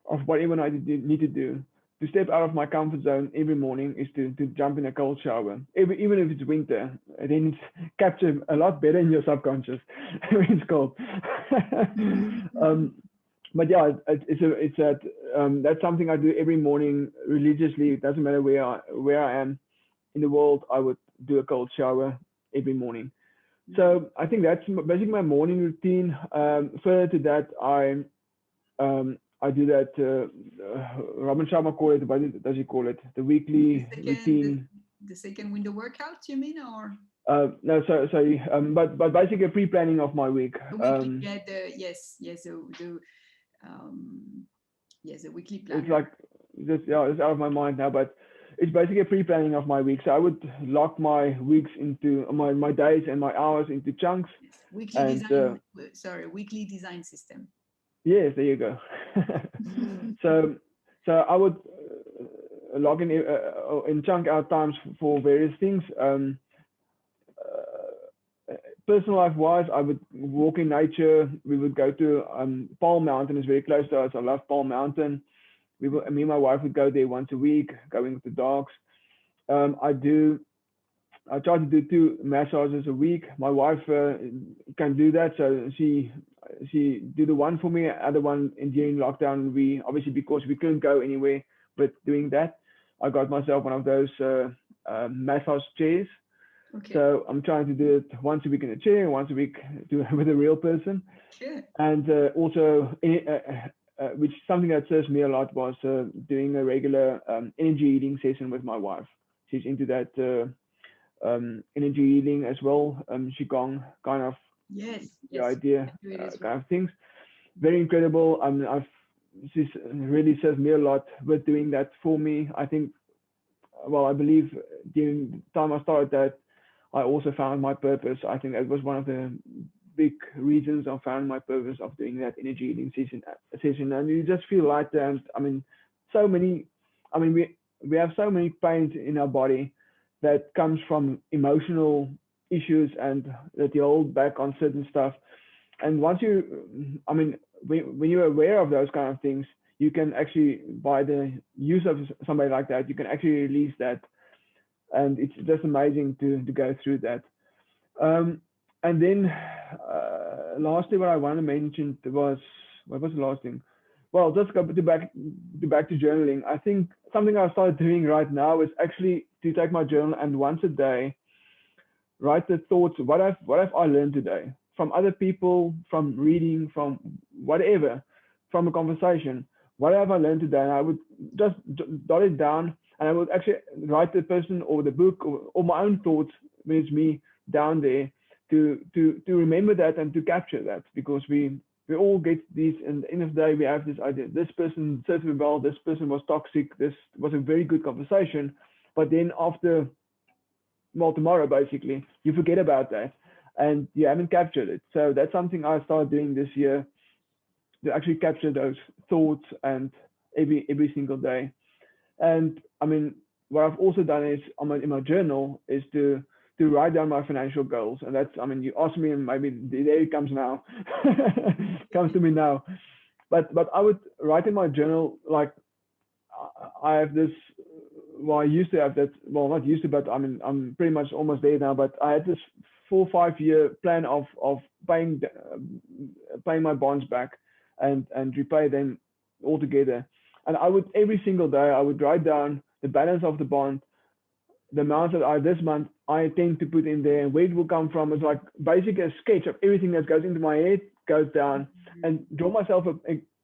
of whatever I need to do. To step out of my comfort zone every morning is to jump in a cold shower, even if it's winter. Then it's captured a lot better in your subconscious when it's cold. but yeah, that's something I do every morning religiously. It doesn't matter where I am in the world. I would do a cold shower every morning. So I think that's basically my morning routine. Further to that, I do that. Robin Sharma call it. What does he call it? The weekly routine. The second window workout, you mean, or? No, sorry. But basically a pre-planning of my week. Yes, the weekly plan. It's like it's out of my mind now, but it's basically a pre-planning of my week. So I would lock my weeks into my days and my hours into chunks. Yes. Weekly design system. Yes, there you go. So I would log in chunk out times for various things. Personal life wise, I would walk in nature. We would go to Palm Mountain. It's very close to us. I love Palm Mountain. Me and my wife would go there once a week, going with the dogs. I try to do 2 massages a week. My wife can do that, so she do the one for me, other one during lockdown. We obviously, because we couldn't go anywhere but doing that, I got myself one of those massage chairs. Okay. So I'm trying to do it once a week in a chair, once a week with a real person. Sure. And also, which something that serves me a lot was doing a regular energy healing session with my wife. She's into that energy healing as well, Qigong kind of idea, kind of things. Very incredible. She's really served me a lot with doing that for me. I think, well, I believe during the time I started that, I also found my purpose. I think that was one of the big reasons I found my purpose of doing that energy healing session. And you just feel lighter. And we have so many pains in our body that comes from emotional issues and that you hold back on certain stuff. And once when you're aware of those kind of things, you can actually, by the use of somebody like that, you can actually release that. And it's just amazing to go through that. And then lastly, what I want to mention was, what was the last thing? Well, just go back to journaling. I think something I started doing right now is actually to take my journal and once a day write the thoughts. What have I learned today from other people, from reading, from whatever, from a conversation? What have I learned today? And I would just jot it down, and I would actually write the person or the book or my own thoughts when it's me down there to remember that and to capture that, because we all get these, and at the end of the day, we have this idea, this person served me well, this person was toxic, this was a very good conversation, but then after, well, tomorrow, basically, you forget about that and you haven't captured it. So that's something I started doing this year, to actually capture those thoughts and every single day. And I mean, what I've also done is in my journal is to write down my financial goals. And that's, I mean, you ask me and maybe there it comes now, comes to me now. But I would write in my journal, like I have this, well, I used to have that, well, not used to, but I mean, I'm pretty much almost there now, but I had this 4 or 5 year plan of paying my bonds back and repay them all together. And I would, every single day, I would write down the balance of the bond, the amount that this month I intend to put in there, and where it will come from. It's like basically a sketch of everything that goes into my head, goes down, and draw myself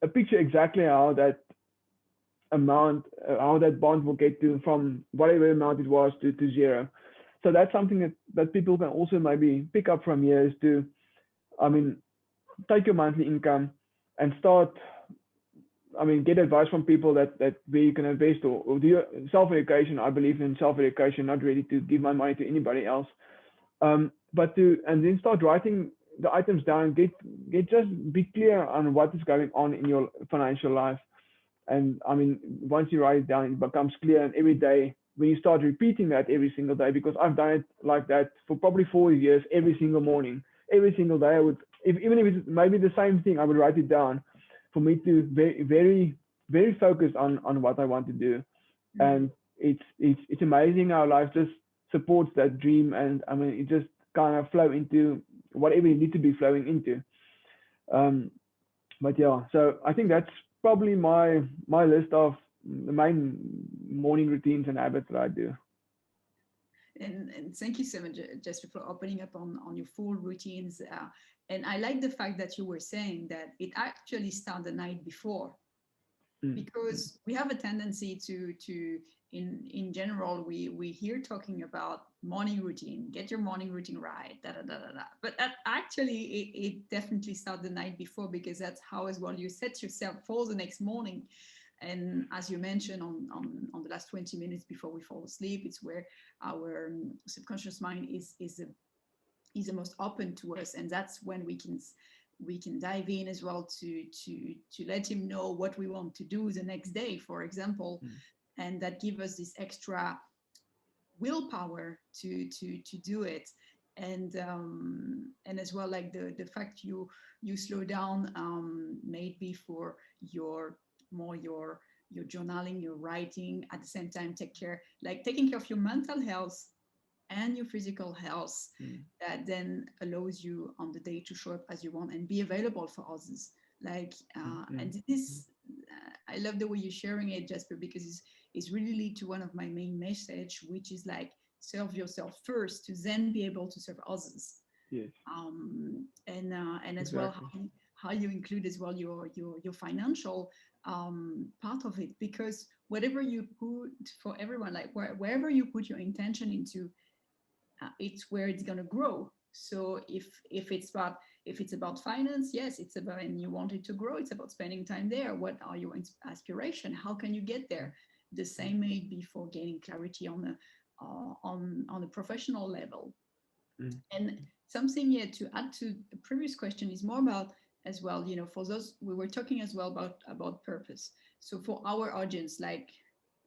a picture exactly how that amount, how that bond will get to, from whatever amount it was to zero. So that's something that people can also maybe pick up from here, is to, I mean, take your monthly income and start, I mean, get advice from people that where you can invest, or do your self-education. I believe in self-education, not ready to give my money to anybody else. And then start writing the items down, just be clear on what is going on in your financial life. And I mean, once you write it down, it becomes clear. And every day, when you start repeating that every single day, because I've done it like that for probably 4 years, every single morning, every single day, I would, even if it's maybe the same thing, I would write it down, for me to very, very, very focused on what I want to do. And it's amazing how life just supports that dream. And I mean, it just kind of flow into whatever you need to be flowing into. But yeah, so I think that's probably my list of the main morning routines and habits that I do. And thank you so much, Jasper, for opening up on your full routines. And I like the fact that you were saying that it actually started the night before, because we have a tendency to in general, we hear talking about morning routine, get your morning routine right, da da da da da. But that actually it definitely started the night before, because that's how as well you set yourself for the next morning. And as you mentioned on the last 20 minutes before we fall asleep, it's where our subconscious mind is the most open to us, and that's when we can dive in as well to let him know what we want to do the next day, for example, and that give us this extra willpower to do it. And as well, like the fact you slow down, maybe for your journaling, your writing, at the same time taking care of your mental health and your physical health, that then allows you on the day to show up as you want and be available for others. And this, I love the way you're sharing it, Jasper, because it's really lead to one of my main message, which is like serve yourself first to then be able to serve others. Yes. And as Exactly. well how you include as well your financial part of it, because whatever you put, for everyone, like wherever you put your intention into, it's where it's going to grow. So if it's about finance, yes, it's about, and you want it to grow, it's about spending time there. What are your aspirations? How can you get there? The same may be for gaining clarity on a professional level. And something here to add to the previous question is more about as well, for those, we were talking as well about purpose. So for our audience, like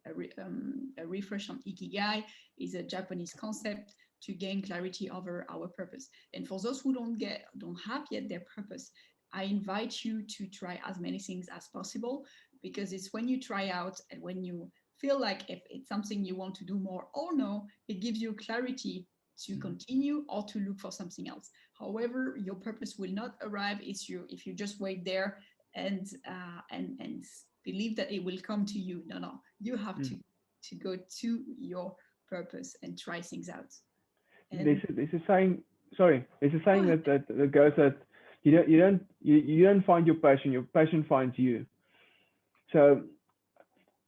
a refresh on Ikigai is a Japanese concept to gain clarity over our purpose. And for those who don't have yet their purpose, I invite you to try as many things as possible, because it's when you try out and when you feel like if it's something you want to do more or no, it gives you clarity to continue or to look for something else. However, your purpose will not arrive if you just wait there and believe that it will come to you. No, you have to go to your purpose and try things out. There's a saying. Sorry, there's a saying that goes that you don't find your passion finds you. So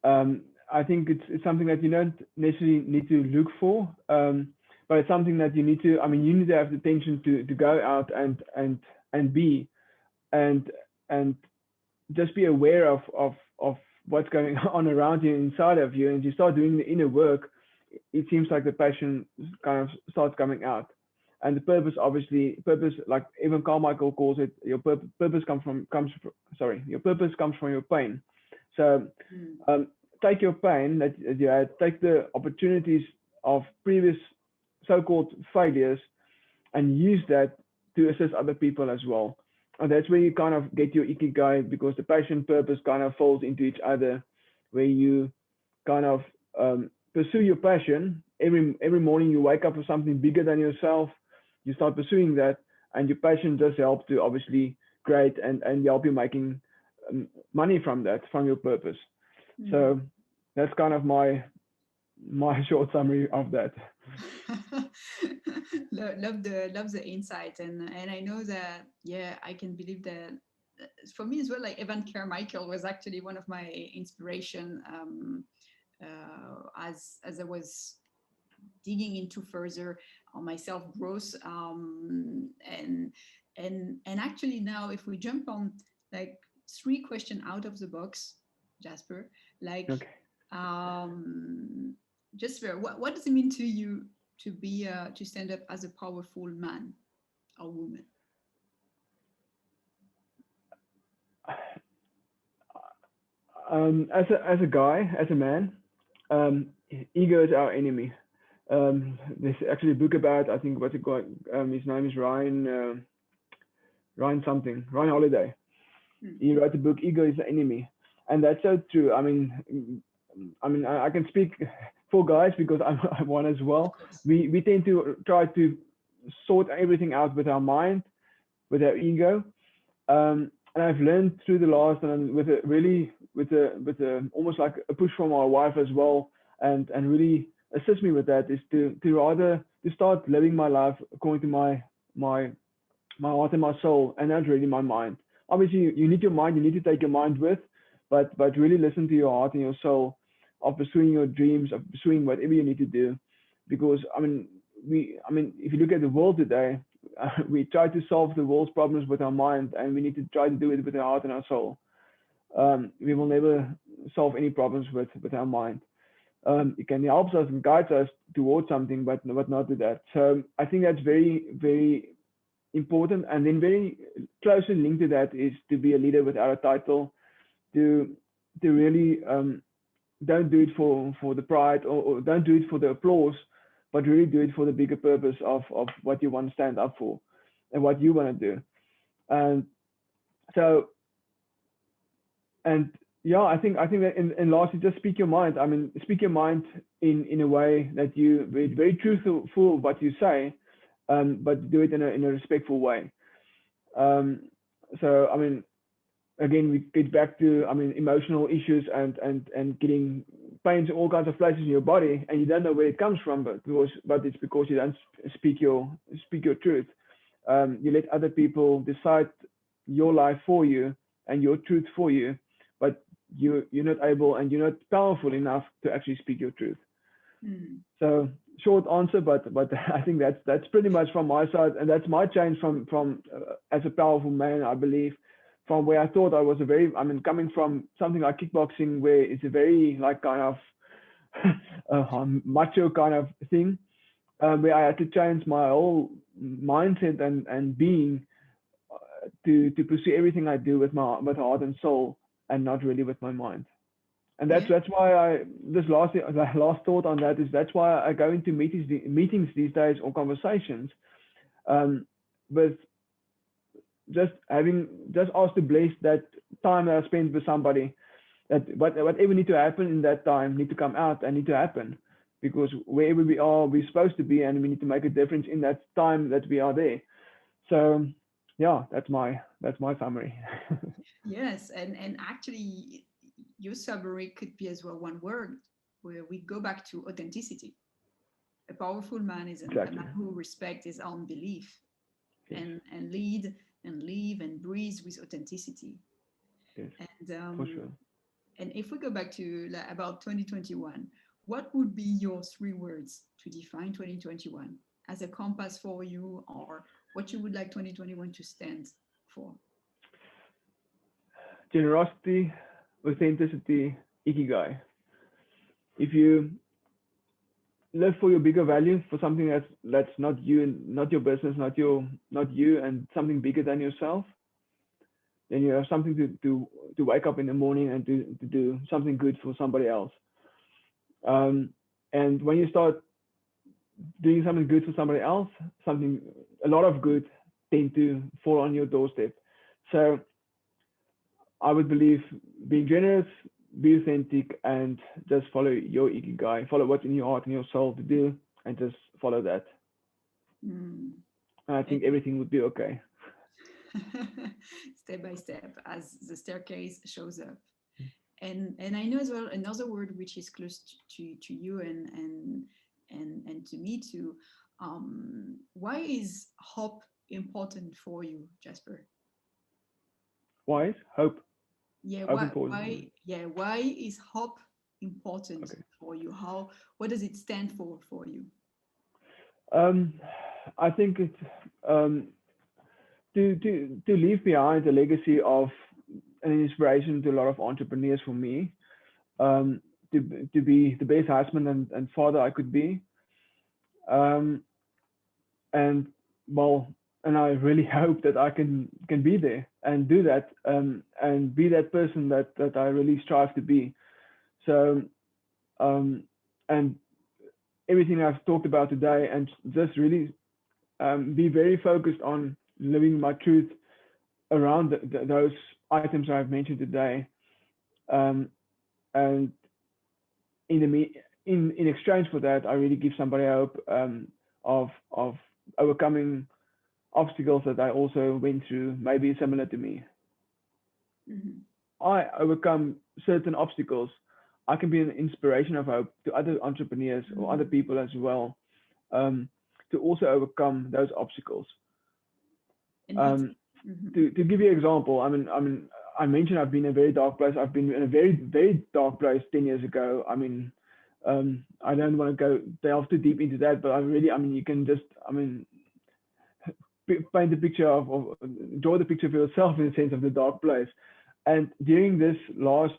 I think it's something that you don't necessarily need to look for, but it's something that you need to. I mean, you need to have the intention to go out and be, and just be aware of what's going on around you, inside of you, and you start doing the inner work. It seems like the passion kind of starts coming out, and the purpose, obviously, like even Carmichael calls it, your purpose comes from your pain. So take your pain that you had, take the opportunities of previous so-called failures, and use that to assist other people as well. And that's where you kind of get your Ikigai, because the passion purpose kind of falls into each other, where you kind of pursue your passion. Every morning you wake up with something bigger than yourself, you start pursuing that, and your passion does help to obviously create and help you making money from that, from your purpose. So that's kind of my short summary of that. love the insight, and I know that, yeah, I can believe that for me as well, like Evan Carmichael was actually one of my inspiration as I was digging into further on my self growth, and actually now if we jump on like 3 questions out of the box, Jasper, like Okay. Jasper, what does it mean to you to be to stand up as a powerful man or woman? As a guy, as a man, ego is our enemy. There's actually a book about, I think, what's it called? His name is Ryan Holiday. He wrote the book Ego is the Enemy, and that's so true. I mean, I can speak for guys because I'm one as well. We tend to try to sort everything out with our mind, with our ego, and I've learned through the last, and with a really with a almost like a push from my wife as well, and really assist me with that, is to rather to start living my life according to my heart and my soul, and not really my mind. Obviously, you need your mind, you need to take your mind with, but really listen to your heart and your soul of pursuing your dreams, of pursuing whatever you need to do. Because I mean, if you look at the world today, we try to solve the world's problems with our mind, and we need to try to do it with our heart and our soul. We will never solve any problems with our mind. It can help us and guide us towards something, but not to that. So I think that's very, very important. And then very closely linked to that is to be a leader without a title, to really don't do it for the pride, or don't do it for the applause, but really do it for the bigger purpose of what you want to stand up for and what you want to do. And so, and yeah, I think that in lastly, just speak your mind. I mean, speak your mind in a way that you very truthful what you say, but do it in a respectful way. So I mean, again, we get back to, I mean, emotional issues and getting pains in all kinds of places in your body, and you don't know where it comes from, but it's because you don't speak your truth. You let other people decide your life for you and your truth for you, but you're not able and you're not powerful enough to actually speak your truth. So short answer, but I think that's pretty much from my side, and that's my change from as a powerful man, I believe, from where I thought I was coming from something like kickboxing, where it's a very like kind of macho kind of thing, where I had to change my whole mindset and being to pursue everything I do with heart and soul, and not really with my mind. And that's why last thought on that is that's why I go into meetings these days, or conversations, with just ask to bless that time that I spent with somebody, that whatever need to happen in that time need to come out and need to happen, because wherever we are, we're supposed to be, and we need to make a difference in that time that we are there. So yeah, that's my summary. Yes, and actually your summary could be as well one word, where we go back to authenticity. A powerful man is a man who respects his own belief, yes, and lead and live and breathe with authenticity. Yes, and for sure. And if we go back to about 2021, what would be your 3 words to define 2021 as a compass for you, or what you would like 2021 to stand for? Generosity, authenticity, ikigai. If you live for your bigger value, for something that's not you, and not your business, not you, and something bigger than yourself, then you have something to wake up in the morning and to do something good for somebody else. And when you start doing something good for somebody else, a lot of good tend to fall on your doorstep. So I would believe being generous, be authentic, and just follow your ikigai, follow what's in your heart and your soul to do, and just follow that. And I think everything would be okay. Step by step, as the staircase shows up. And I know as well another word which is close to you and to me too. Why is hope important for you, Jasper? Why is hope? Yeah, why is hope important for you? What does it stand for you? I think it's to leave behind a legacy of an inspiration to a lot of entrepreneurs for me, to be the best husband and father I could be, and I really hope that I can be there and do that, and be that person that I really strive to be. So and everything I've talked about today, and just really be very focused on living my truth around those items I've mentioned today, and in exchange for that, I really give somebody hope of overcoming obstacles that I also went through, maybe similar to me. Mhm. I overcome certain obstacles, I can be an inspiration of hope to other entrepreneurs or other people as well, um, to also overcome those obstacles. And it's Um, mhm. to give you an example, I mentioned I've been in a very dark place. I've been in a very, very dark place 10 years ago. I don't want to go delve too deep into that, but you can just, paint the picture draw the picture for yourself in the sense of the dark place. And during this last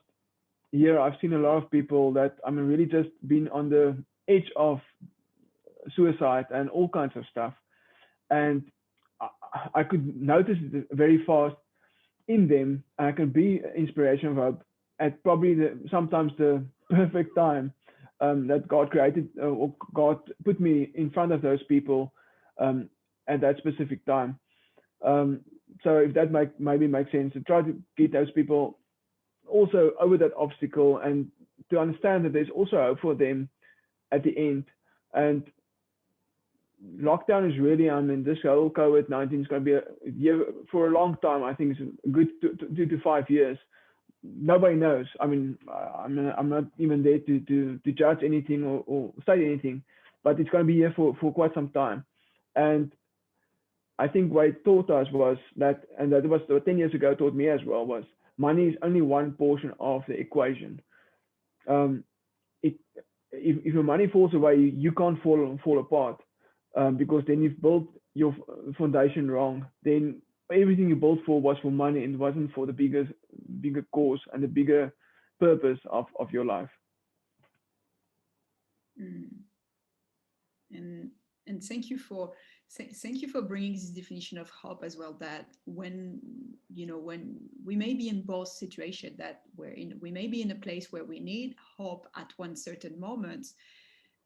year, I've seen a lot of people that really just been on the edge of suicide and all kinds of stuff. And I, I could notice it very fast in them, and I can be inspiration of hope at probably sometimes the perfect time, that God created, or God put me in front of those people, um, at that specific time. Um, so if that maybe makes sense, to try to get those people also over that obstacle and to understand that there's also hope for them at the end. And lockdown is really, this whole COVID-19 is going to be a year for a long time. I think it's a good 2 to 5 years. Nobody knows. I'm not even there to judge anything or say anything, but it's going to be here for quite some time. And I think what it taught us was that, and that was what 10 years ago taught me as well, was money is only one portion of the equation. Um, it, if your money falls away, you can't fall apart, because then you've built your foundation wrong. Then everything you built for was for money and wasn't for the bigger cause and the bigger purpose of your life. Mm. and and thank you for bringing this definition of hope as well, that when when we may be in both situations, that we may be in a place where we need hope at one certain moment,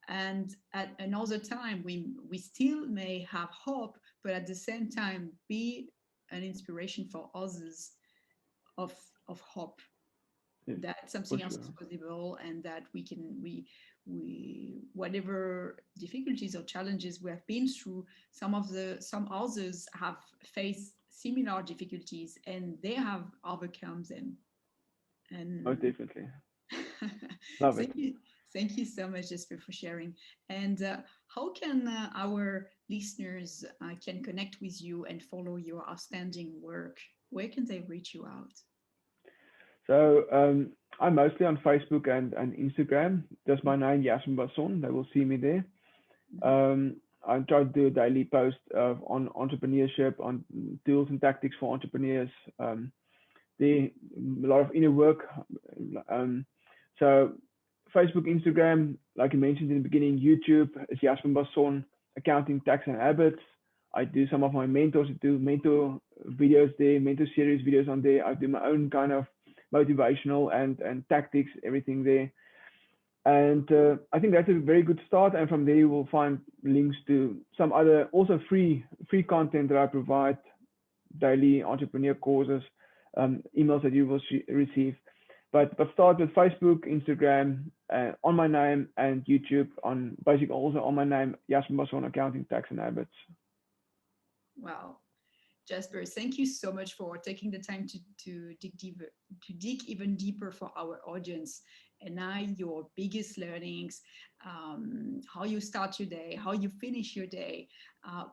and at another time we still may have hope, but at the same time be an inspiration for others of hope, Yes, that for something else is sure. possible, and that we whatever difficulties or challenges we have been through, some others have faced similar difficulties and they have overcome them. Most And definitely. Love it. thank you, thank you so much, Jasper, for sharing. And how can our listeners can connect with you and follow your outstanding work? Where can they reach you out? So I'm mostly on Facebook and Instagram. Just my name, Jasper BASSON. They will see me there. Mhm. Um, I try to do a daily post on entrepreneurship, on tools and tactics for entrepreneurs. A lot of inner work. Um, so Facebook, Instagram, like you mentioned in the beginning, YouTube is Jasper BASSON, accounting, tax and habits. I do some of my mentors do mentor videos there, mentor series videos on there. I do my own kind of motivational and tactics, everything there. And I think that's a very good start. And from there, you will find links to some other also free content that I provide, daily entrepreneur courses, emails that you will receive. But start with Facebook, Instagram, on my name, and YouTube on basically also on my name, Jasper BASSON, accounting, tax and habits. Wow. Jasper, thank you so much for taking the time to dig even deeper for our audience, and now your biggest learnings, how you start your day, how you finish your day.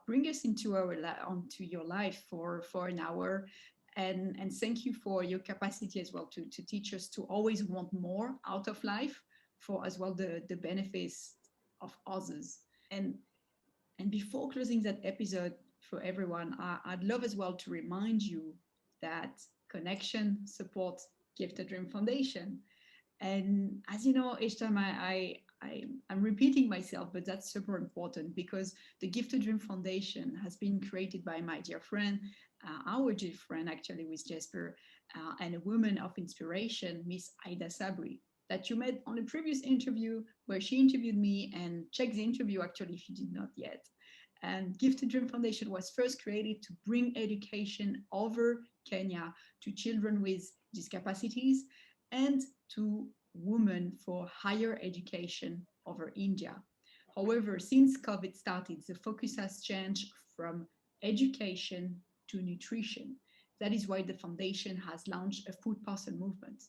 Bring us into onto your life for an hour, and thank you for your capacity as well to teach us to always want more out of life, for as well the benefits of others. And before closing that episode for everyone, I'd love as well to remind you that Connexion supports Gift a Dream Foundation. And as you know, each time I'm repeating myself, but that's super important, because the Gift a Dream Foundation has been created by my dear friend, our dear friend actually, with Jasper, and a woman of inspiration, Miss Aida Sabri, that you met on a previous interview where she interviewed me, and check the interview actually if you did not yet. And Gift a Dream Foundation was first created to bring education over Kenya to children with discapacities and to women for higher education over India. However, since COVID started, the focus has changed from education to nutrition. That is why the foundation has launched a food parcel movement.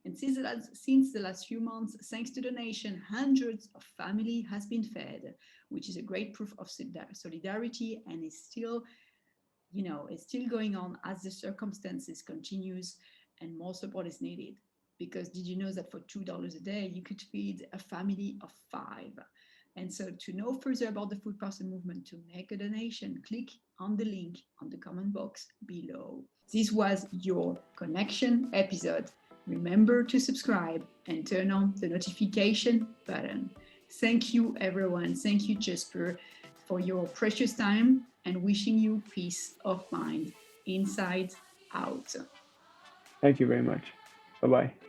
And since the last few months, thanks to donation, hundreds of families has been fed, which is a great proof of solidarity, and is still, it's still going on as the circumstances continues and more support is needed. Because did you know that for $2 a day, you could feed a family of 5? And so to know further about the food parcel movement, to make a donation, click on the link on the comment box below. This was your Connexion episode. Remember to subscribe and turn on the notification button. Thank you, everyone. Thank you, Jasper, for your precious time, and wishing you peace of mind inside out. Thank you very much. Bye-bye.